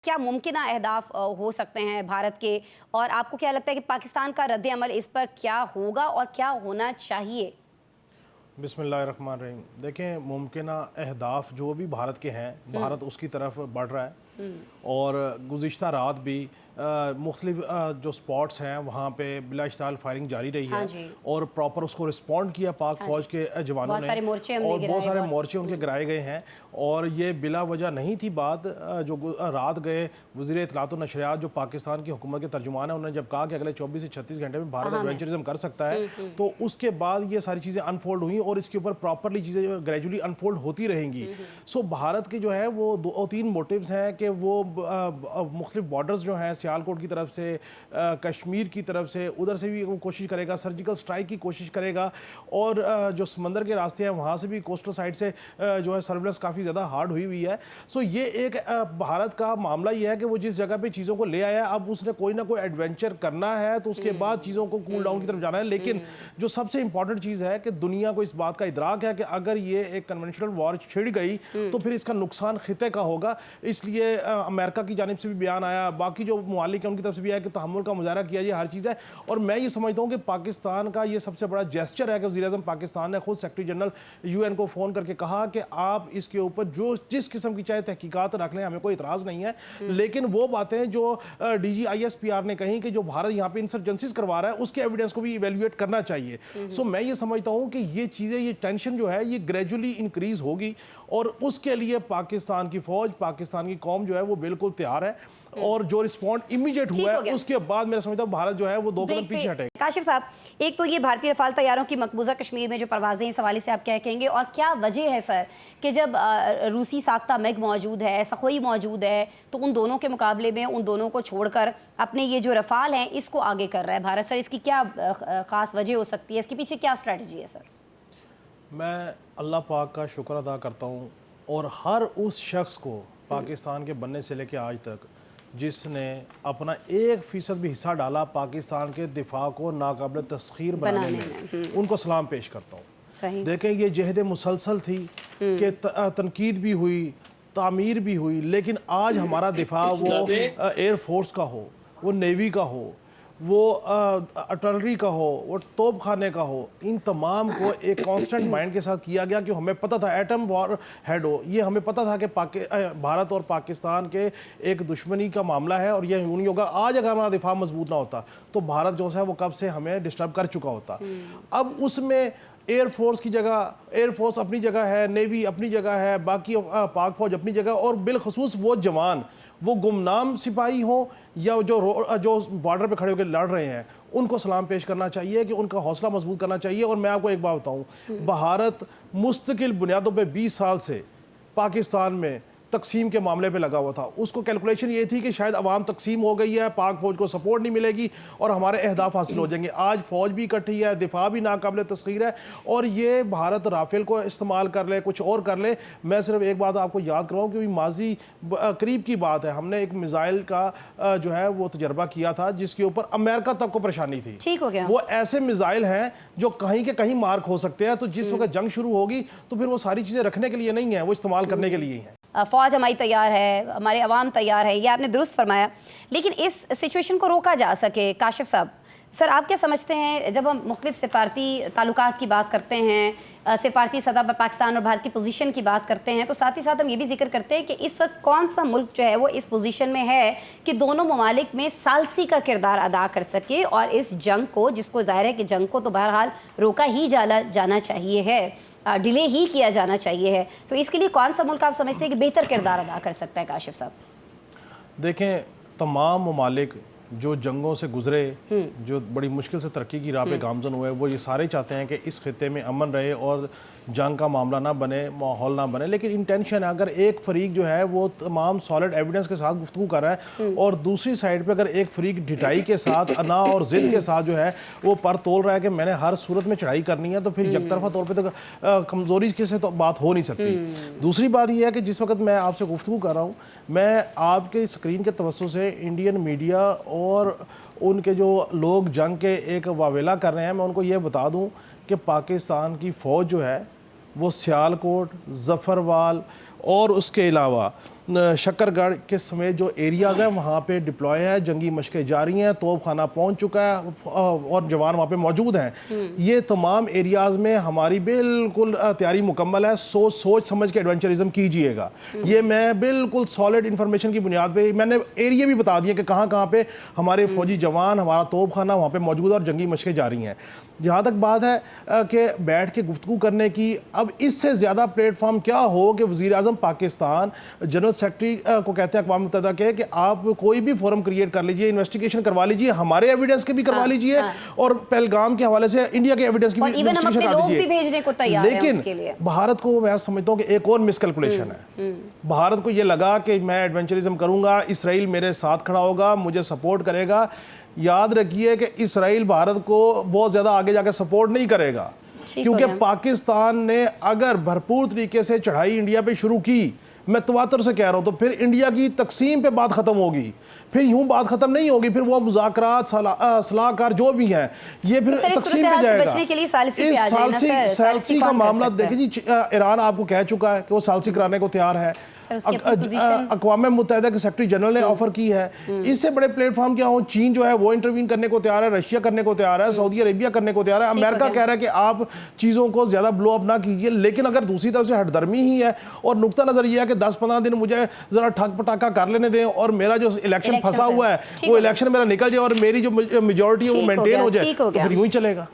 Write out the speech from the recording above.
क्या मुमकिन अहदाफ हो सकते हैं भारत के, और आपको क्या लगता है कि पाकिस्तान का रद्द-ए-अमल इस पर क्या होगा और क्या होना चाहिए? बिस्मिल्लाहिर्रहमानिर्रहीम। देखें, मुमकिन अहदाफ जो भी भारत के हैं, भारत उसकी तरफ बढ़ रहा है और गुज़िश्ता रात भी मुख्तलिफ जो स्पॉट्स हैं वहाँ पे बिलाश्ताल फायरिंग जारी रही हाँ है जी। और प्रॉपर उसको रिस्पॉन्ड किया पाक हाँ फ़ौज के जवानों बहुत ने सारे मोर्चे हमने और गिराए, बहुत सारे बहुत मोर्चे उनके गिराए गए हैं। और ये बिला वजह नहीं थी बात। रात गए वज़ीर इत्तलात व नशरियात जो पाकिस्तान की हुकूमत के तर्जुमान है, उन्होंने जब कहा कि अगले 24 से 36 घंटे में भारत एडवेंचरिज्म कर सकता है, तो उसके बाद ये सारी चीज़ें अनफोल्ड हुई और इसके ऊपर प्रॉपरली चीज़ें ग्रेजुअली अनफोल्ड होती रहेंगी। सो भारत के जो है वो 2-3 मोटिव्स हैं कि वो मुख्तलिफ बॉर्डर्स जो हैं सियालकोट की तरफ से, कश्मीर की तरफ से, उधर से भी वो कोशिश करेगा, सर्जिकल स्ट्राइक की कोशिश करेगा और जो समंदर के रास्ते हैं वहाँ से भी कोस्टल साइड से जो है सर्विलेंस काफ़ी ज़्यादा हार्ड हुई हुई है। सो ये एक भारत का मामला ये है कि वो जिस जगह पे चीज़ों को ले आया, अब उसने कोई ना कोई एडवेंचर करना है तो उसके बाद चीज़ों को कूल डाउन की तरफ जाना है। लेकिन जो सबसे इंपॉर्टेंट चीज़ है कि दुनिया को इस बात का इदराक है कि अगर ये एक कन्वेंशनल वॉर छिड़ गई तो फिर इसका नुकसान खिते का होगा। इसलिए अमेरिका की जानिब से भी बयान आया, बाकी जो मुआलिक है उनकी तरफ से भी आया कि तहम्मुल का मुजाहरा किया, ये हर चीज़ है। और मैं ये समझता हूँ कि पाकिस्तान का ये सबसे बड़ा जेस्चर है कि वज़ीर-ए-आज़म पाकिस्तान ने खुद सेक्रेटरी जनरल यूएन को फ़ोन करके कहा कि आप इसके ऊपर जो जिस किस्म की चाहे तहकीकात रख लें, हमें कोई इतराज़ नहीं है। लेकिन वो बातें जो DGISPR ने कही कि जो भारत यहाँ पे इंसर्जेंसीज करवा रहा है उसके एविडेंस को भी इवेल्युएट करना चाहिए। सो मैं ये समझता हूँ कि ये चीज़ें, ये टेंशन जो है ये ग्रेजुअली इंक्रीज़ होगी और उसके लिए पाकिस्तान की फ़ौज, पाकिस्तान की कौम जो है वो बिल्कुल तैयार है। और जो रिस्पॉन्ड इमीडिएट हुआ है उसके बाद मेरा समझता हूँ भारत जो है वो 2 कदम पीछे हटेगा। काशिफ साहब, एक तो ये भारतीय रफाल तैयारों की मकबूजा कश्मीर में जो परवाज़ें, इस हवाले से आप क्या कहेंगे, और क्या वजह है सर कि जब रूसी साख्ता मिग मौजूद है, सखोई मौजूद है, तो उन दोनों के मुकाबले में उन दोनों को छोड़कर अपने ये जो रफाल हैं इसको आगे कर रहा है भारत? सर इसकी क्या ख़ास वजह हो सकती है, इसके पीछे क्या स्ट्रैटेजी है सर? मैं अल्लाह पाक का शुक्र अदा करता हूँ और हर उस शख्स को पाकिस्तान के बनने से लेकर आज तक जिसने अपना 1% भी हिस्सा डाला पाकिस्तान के दिफा को नाकाबिल तस्खीर बनाने में, उनको सलाम पेश करता हूँ। देखें, ये जहद मुसलसल थी कि तनकीद भी हुई, तामीर भी हुई, लेकिन आज हमारा दिफा वो एयर फोर्स का हो, वो नेवी का हो, वो अटलरी का हो, वो तोप खाने का हो, इन तमाम को एक कांस्टेंट माइंड के साथ किया गया कि हमें पता था एटम वॉर हेड हो, ये हमें पता था कि भारत और पाकिस्तान के एक दुश्मनी का मामला है और ये नहीं होगा। आज अगर हमारा दिफा मजबूत ना होता तो भारत जो है वो कब से हमें डिस्टर्ब कर चुका होता। अब उसमें एयरफोर्स की जगह, एयरफोर्स अपनी जगह है, नेवी अपनी जगह है, बाकी पाक फौज अपनी जगह, और बिलखसूस वो जवान, वो गुमनाम सिपाही हो या जो बॉर्डर पे खड़े होकर लड़ रहे हैं, उनको सलाम पेश करना चाहिए कि उनका हौसला मजबूत करना चाहिए। और मैं आपको एक बात बताऊं, भारत मुस्तकिल बुनियादों पे 20 साल से पाकिस्तान में तकसीम के मामले पे लगा हुआ था। उसको कैलकुलेशन ये थी कि शायद अवाम तकसीम हो गई है, पाक फौज को सपोर्ट नहीं मिलेगी और हमारे अहदाफ हासिल हो जाएंगे। आज फौज भी इकट्ठी है, दिफा भी नाकाबिल तस्खीर है, और ये भारत राफेल को इस्तेमाल कर ले, कुछ और कर ले। मैं सिर्फ एक बात आपको याद कराऊँ कि माजी करीब की बात है, हमने एक मिसाइल का जो है वो तजर्बा किया था जिसके ऊपर अमेरिका तक को परेशानी थी। ठीक हो गया। वो ऐसे मिसाइल हैं जो कहीं के कहीं मार्क हो सकते हैं, तो जिस वक्त जंग शुरू होगी तो फिर वो सारी चीज़ें रखने के लिए नहीं है, वो इस्तेमाल करने के लिए ही है। फ़ौज हमारी तैयार है, हमारे अवाम तैयार है, ये आपने दुरुस्त फरमाया। लेकिन इस सिचुएशन को रोका जा सके, काशिफ साहब, सर आप क्या समझते हैं, जब हम मुख्तलिफ सिफारती ताल्लुकात की बात करते हैं, सिफारती सतह पर पाकिस्तान और भारत की पोजीशन की बात करते हैं, तो साथ ही साथ हम ये भी जिक्र करते हैं कि इस वक्त कौन सा मुल्क जो है वो इस पोजीशन में है कि दोनों ममालिक में सालसी का किरदार अदा कर सके और इस जंग को, जिसको ज़ाहिर है कि जंग को तो बहरहाल रोका ही जाना चाहिए है, डिले ही किया जाना चाहिए है, तो इसके लिए कौन सा मुल्क आप समझते हैं कि बेहतर किरदार अदा कर सकता है? काशिफ साहब देखें, तमाम ममालिक जो जंगों से गुजरे, जो बड़ी मुश्किल से तरक्की की राह पे गामजन हुए, वो ये सारे चाहते हैं कि इस खित्ते में अमन रहे और जंग का मामला ना बने, माहौल ना बने। लेकिन इंटेंशन है, अगर एक फरीक जो है वो तमाम सॉलिड एविडेंस के साथ गुफ्तगू कर रहा है और दूसरी साइड पे अगर एक फरीक ढिठाई के साथ, अना और जिद के साथ जो है वो पर तोल रहा है कि मैंने हर सूरत में चढ़ाई करनी है, तो फिर यकतरफा तौर पर तो कमज़ोरी से तो बात हो नहीं सकती। दूसरी बात यह है कि जिस वक्त मैं आपसे गुफ्तगू कर रहा हूँ, मैं आपके स्क्रीन के तवज्जो से इंडियन मीडिया और उनके जो लोग जंग के एक वावेला कर रहे हैं, मैं उनको ये बता दूं कि पाकिस्तान की फ़ौज जो है वो सियालकोट, ज़फ़रवाल और उसके अलावा शक्करगढ़ के समेत जो एरियाज़ हैं वहाँ पे डिप्लॉय है, जंगी मशक़ें जारी हैं, तोप खाना पहुँच चुका है और जवान वहाँ पे मौजूद हैं। ये तमाम एरियाज़ में हमारी बिल्कुल तैयारी मुकम्मल है। सोच समझ के एडवेंचरिज्म कीजिएगा। ये मैं बिल्कुल सॉलिड इन्फॉर्मेशन की बुनियाद पे मैंने एरिया भी बता दिए कि कहाँ पे हमारे फौजी जवान, हमारा तोप खाना वहाँ पे मौजूद है और जंगी मशक़ें जारी हैं। जहाँ तक बात है कि बैठ के गुफ्तगू करने की, अब इससे ज़्यादा प्लेटफॉर्म क्या हो कि वज़ीर-ए-आज़म पाकिस्तान जनरल सेक्रेटरी को कहते हैं अक़वाम मुत्तहिदा के कि आप कोई भी फोरम क्रिएट कर लीजिए, इन्वेस्टिगेशन करवा लीजिए, हमारे एविडेंस के भी करवा लीजिए और पहलगाम के हवाले से इंडिया के एविडेंस की भी इन्वेस्टिगेशन कर लीजिए। भेजने को तैयार हैं लेकिन उसके लिए। भारत को मैं समझता हूँ कि एक और मिसकैलकुलेशन है। भारत को ये लगा कि मैं एडवेंचरिज्म करूँगा, इसराइल मेरे साथ खड़ा होगा, मुझे सपोर्ट करेगा। याद रखिए कि इसराइल भारत को बहुत ज़्यादा आगे जाकर सपोर्ट नहीं करेगा, क्योंकि पाकिस्तान ने अगर भरपूर तरीके से चढ़ाई इंडिया पे शुरू की, मैं तवातर से कह रहा हूँ, तो फिर इंडिया की तकसीम पे बात ख़त्म होगी। फिर यूं बात ख़त्म नहीं होगी, फिर वो मुज़ाकरात सलाहकार जो भी हैं ये फिर तकसीम पे जाएगा। इस सालसी का मामला देखिए जी, ईरान आपको कह चुका है कि वो सालसी कराने को तैयार है। अक़वाम मुत्तहिदा के सेक्रेटरी जनरल ने ऑफर की है। इससे बड़े प्लेटफॉर्म क्या हो, चीन जो है वो इंटरवीन करने को तैयार है, रशिया करने को तैयार है, सऊदी अरेबिया करने को तैयार है, अमेरिका कह रहा है कि आप चीज़ों को ज़्यादा ब्लो अप ना कीजिए। लेकिन अगर दूसरी तरफ से हटदर्मी ही है और नुक्ता नज़र ये है कि 10-15 दिन मुझे ज़रा ठक पटाखा कर लेने दें और मेरा जो इलेक्शन फंसा हुआ है वो इलेक्शन मेरा निकल जाए और मेरी जो मेजॉरिटी है वो मेंटेन हो जाए, तो फिर यूँ ही चलेगा।